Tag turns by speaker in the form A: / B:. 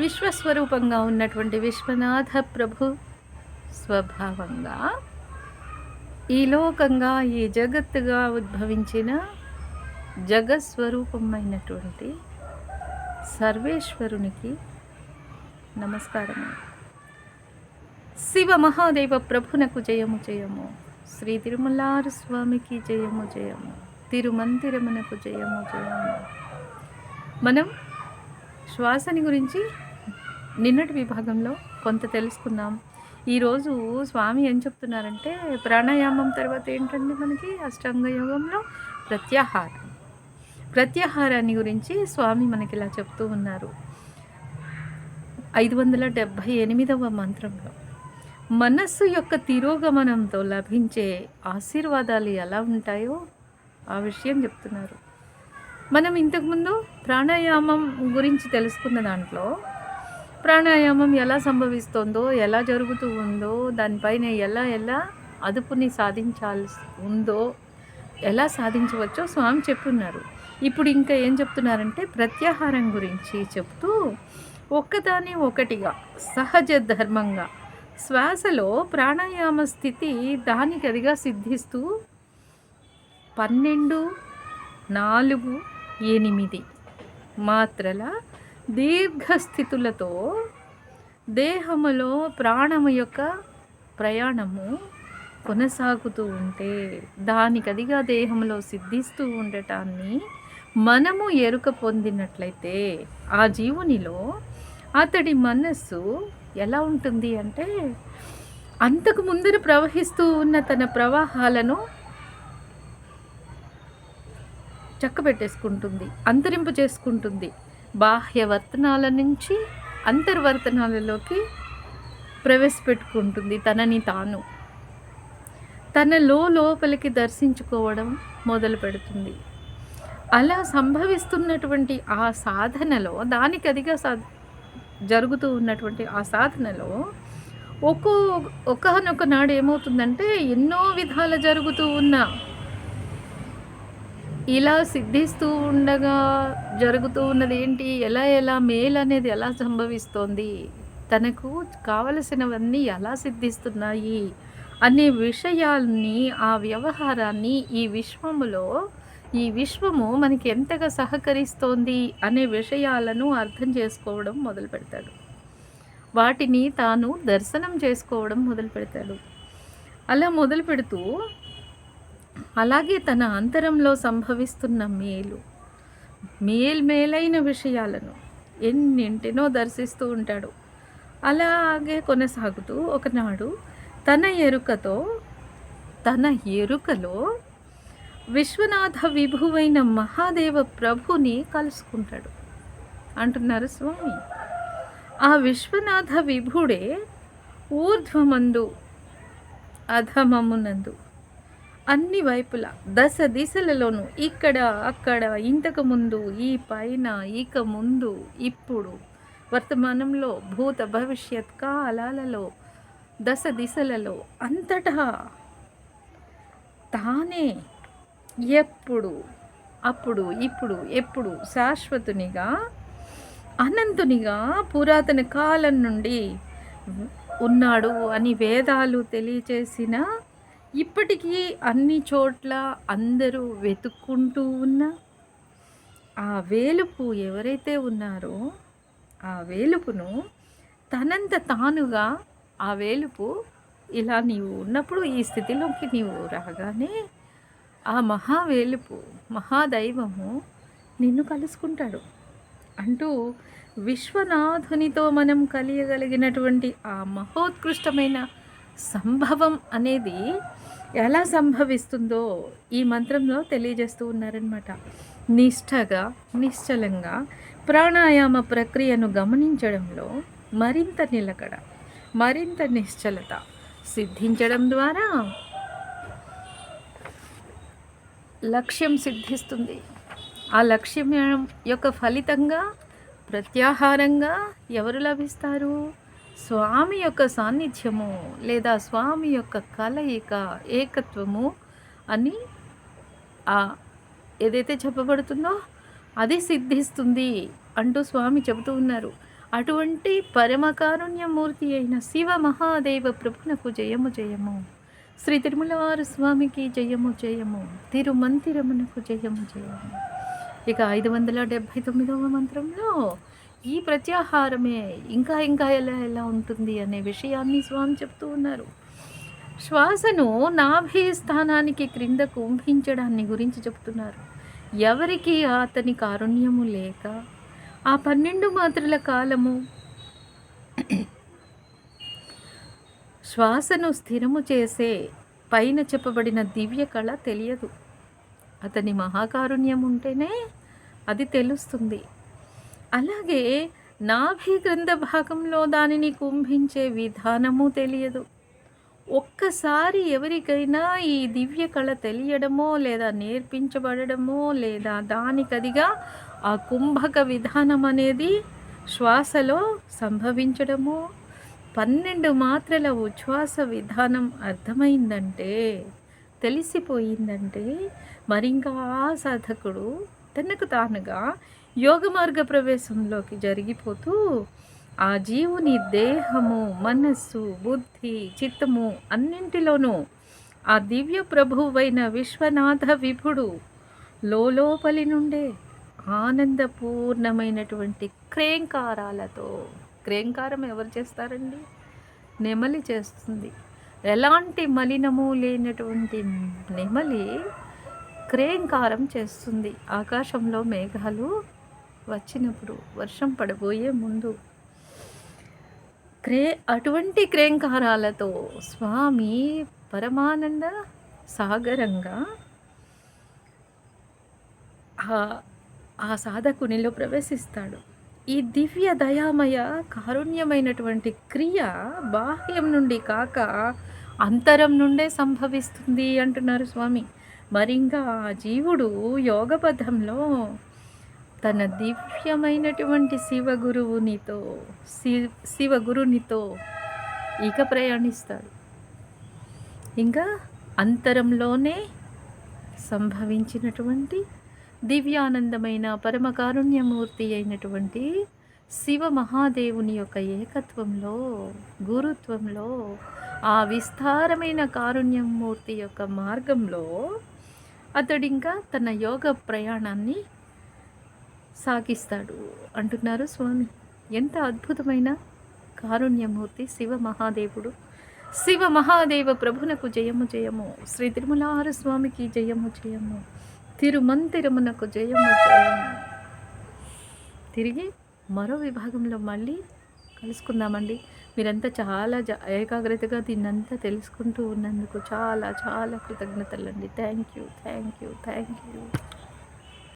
A: విశ్వస్వరూపంగా ఉన్నటువంటి విశ్వనాథ ప్రభు స్వభావంగా ఈ లోకంగా ఈ జగత్తుగా ఉద్భవించిన జగస్వరూపమైనటువంటి సర్వేశ్వరునికి నమస్కారము. శివ మహాదేవ ప్రభునకు జయము జయము. శ్రీ తిరుమలారు స్వామికి జయము జయము. తిరుమందిరమునకు జయము జయము. మనం శ్వాసని గురించి నిన్నటి విభాగంలో కొంత తెలుసుకున్నాం. ఈరోజు స్వామి ఏం చెప్తున్నారంటే, ప్రాణాయామం తర్వాత ఏంటంటే మనకి అష్టాంగ యోగంలో ప్రత్యాహారాన్ని గురించి స్వామి మనకి ఇలా చెప్తూ ఉన్నారు. 578వ మంత్రంలో మనస్సు యొక్క తిరోగమనంతో లభించే ఆశీర్వాదాలు ఎలా ఉంటాయో ఆ విషయం చెప్తున్నారు. మనం ఇంతకుముందు ప్రాణాయామం గురించి తెలుసుకున్న దాంట్లో ప్రాణాయామం ఎలా సంభవిస్తుందో, ఎలా జరుగుతూ ఉందో, దానిపైన ఎలా అదుపుని సాధించాల్సి ఉందో, ఎలా సాధించవచ్చో స్వామి చెప్పున్నారు. ఇప్పుడు ఇంకా ఏం చెప్తున్నారంటే ప్రత్యాహారం గురించి చెప్తూ ఒక్కదాని ఒకటిగా సహజ ధర్మంగా శ్వాసలో ప్రాణాయామ స్థితి దానికదిగా సిద్ధిస్తూ 12, 4, 8 మాత్రల దీర్ఘస్థితులతో దేహములో ప్రాణము యొక్క ప్రయాణము కొనసాగుతూ ఉంటే దానికదిగా దేహంలో సిద్ధిస్తూ ఉండటాన్ని మనము ఎరుక పొందినట్లయితే ఆ జీవునిలో అతడి మనస్సు ఎలా ఉంటుంది అంటే, అంతకు ముందర ప్రవహిస్తూ ఉన్న తన ప్రవాహాలను చక్కబెట్టేసుకుంటుంది, అంతరింపు చేసుకుంటుంది. బాహ్య వర్తనాల నుంచి అంతర్వర్తనాలలోకి ప్రవేశపెట్టుకుంటుంది. తనని తాను తన లోపలికి దర్శించుకోవడం మొదలు పెడుతుంది. అలా సంభవిస్తున్నటువంటి ఆ సాధనలో దానికదిగా జరుగుతూ ఉన్నటువంటి ఆ సాధనలో ఒకానొక నాడు ఏమవుతుందంటే, ఎన్నో విధాల జరుగుతూ ఉన్న ఇలా సిద్ధిస్తూ ఉండగా జరుగుతూ ఉన్నది ఏంటి, ఎలా మేలు అనేది ఎలా సంభవిస్తోంది, తనకు కావలసినవన్నీ ఎలా సిద్ధిస్తున్నాయి అనే విషయాల్ని, ఆ వ్యవహారాన్ని ఈ విశ్వము మనకి ఎంతగా సహకరిస్తోంది అనే విషయాలను అర్థం చేసుకోవడం మొదలు పెడతాడు. వాటిని తాను దర్శనం చేసుకోవడం మొదలు పెడతాడు. అలా మొదలు పెడుతూ అలాగే తన అంతరంలో సంభవిస్తున్న మేలైన విషయాలను ఎన్నింటినో దర్శిస్తూ ఉంటాడు. అలాగే కొనసాగుతూ ఒకనాడు తన ఎరుకలో విశ్వనాథ విభువైన మహాదేవ ప్రభుని కలుసుకుంటాడు అంటున్నారు స్వామి. ఆ విశ్వనాథ విభుడే ఊర్ధ్వమందు అధమమునందు అన్ని వైపులా దశ దిశలలోనూ ఇక్కడ అక్కడ ఇంతకుముందు ఈ పైన ఇక ముందు ఇప్పుడు వర్తమానంలో భూత భవిష్యత్ కాలాలలో దశ దిశలలో అంతటా తానే ఎప్పుడు అప్పుడు ఇప్పుడు ఎప్పుడు శాశ్వతునిగా అనంతునిగా పురాతన కాలం నుండి ఉన్నాడు అని వేదాలు తెలియచేసిన, ఇప్పటికీ అన్ని చోట్ల అందరూ వెతుక్కుంటూ ఉన్న ఆ వేలుపు ఎవరైతే ఉన్నారో ఆ వేలుపును తనంత తానుగా ఆ వేలుపు ఇలా నీవు ఉన్నప్పుడు ఈ స్థితిలోకి నీవు రాగానే ఆ మహావేలుపు మహాదైవము నిన్ను కలుసుకుంటాడు అంటూ విశ్వనాథునితో మనం కలియగలిగినటువంటి ఆ మహోత్కృష్టమైన సంభవం అనేది ఎలా సంభవిస్తుందో ఈ మంత్రంలో తెలియజేస్తూ ఉన్నారనమాట. నిష్ఠగా నిశ్చలంగా ప్రాణాయామ ప్రక్రియను గమనించడంలో మరింత నిలకడ, మరింత నిశ్చలత సిద్ధించడం ద్వారా లక్ష్యం సిద్ధిస్తుంది. ఆ లక్ష్యం యొక్క ఫలితంగా ప్రత్యాహారంగా ఎవరు లభిస్తారు? స్వామి యొక్క సాన్నిధ్యము లేదా స్వామి యొక్క కలయిక, ఏకత్వము అని ఏదైతే చెప్పబడుతుందో అది సిద్ధిస్తుంది అంటూ స్వామి చెబుతూ ఉన్నారు. అటువంటి పరమకారుణ్యమూర్తి అయిన శివ మహాదేవ ప్రభునకు జయము జయము. శ్రీ తిరుమలవార స్వామికి జయము జయము. తిరుమంతిరమునకు జయము జయము. ఇక 579వ మంత్రంలో ఈ ప్రత్యాహారమే ఇంకా ఇంకా ఎలా ఎలా ఉంటుంది అనే విషయాన్ని స్వామి చెప్తూ ఉన్నారు. శ్వాసను నాభి స్థానానికి క్రింద కుంభించడాన్ని గురించి చెప్తున్నారు. ఎవరికి అతని కారుణ్యము లేక ఆ 12 మాత్రల కాలము శ్వాసను స్థిరము చేసే పైన చెప్పబడిన దివ్య కళ తెలియదు. అతని మహాకారుణ్యం ఉంటేనే అది తెలుస్తుంది. అలాగే నాభి గ్రంథ భాగంలో దానిని కుంభించే విధానము తెలియదు. ఒక్కసారి ఎవరికైనా ఈ దివ్య కళ తెలియడమో లేదా నేర్పించబడడమో లేదా దానికదిగా ఆ కుంభక విధానం అనేది శ్వాసలో సంభవించడమో 12 మాత్రల ఉచ్ఛ్వాస విధానం అర్థమైందంటే, తెలిసిపోయిందంటే మరింకా ఆ సాధకుడు తనకు తానుగా యోగ మార్గ ప్రవేశంలోకి జరిగిపోతూ ఆ జీవుని దేహము, మనస్సు, బుద్ధి, చిత్తము అన్నింటిలోనూ ఆ దివ్య ప్రభువైన విశ్వనాథ విభుడు లోపలి నుండే ఆనందపూర్ణమైనటువంటి క్రేంకారాలతో, క్రేంకారం ఎవరు చేస్తారండి? నెమలి చేస్తుంది. ఎలాంటి మలినము లేనటువంటి నెమలి క్రేంకారం చేస్తుంది. ఆకాశంలో మేఘాలు వచ్చినప్పుడు, వర్షం పడబోయే ముందు అటువంటి క్రేంకారాలతో స్వామి పరమానంద సాగరంగా ఆ సాధకునిలో ప్రవేశిస్తాడు. ఈ దివ్య దయామయ కారుణ్యమైనటువంటి క్రియ బాహ్యం నుండి కాక అంతరం నుండే సంభవిస్తుంది అంటున్నారు స్వామి. మరింకా ఆ జీవుడు యోగపథంలో తన దివ్యమైనటువంటి శివగురునితో ఇక ప్రయాణిస్తాడు. ఇంకా అంతరంలోనే సంభవించినటువంటి దివ్యానందమైన పరమకారుణ్యమూర్తి అయినటువంటి శివ మహాదేవుని యొక్క ఏకత్వంలో, గురుత్వంలో, ఆ విస్తారమైన కారుణ్యమూర్తి యొక్క మార్గంలో అతడింకా తన యోగ ప్రయాణాన్ని సాగిస్తాడు అంటున్నారు స్వామి. ఎంత అద్భుతమైన కారుణ్యమూర్తి శివ మహాదేవుడు. శివ మహాదేవ ప్రభునకు జయము జయము. శ్రీ తిరుమలార స్వామికి జయము జయము. తిరుమంతిరమునకు జయము జయము. తిరిగి మరో విభాగంలో మళ్ళీ కలుసుకుందామండి. మీరంతా చాలా ఏకాగ్రతగా దీన్నంతా తెలుసుకుంటూ ఉన్నందుకు చాలా చాలా కృతజ్ఞతలండి. Thank you.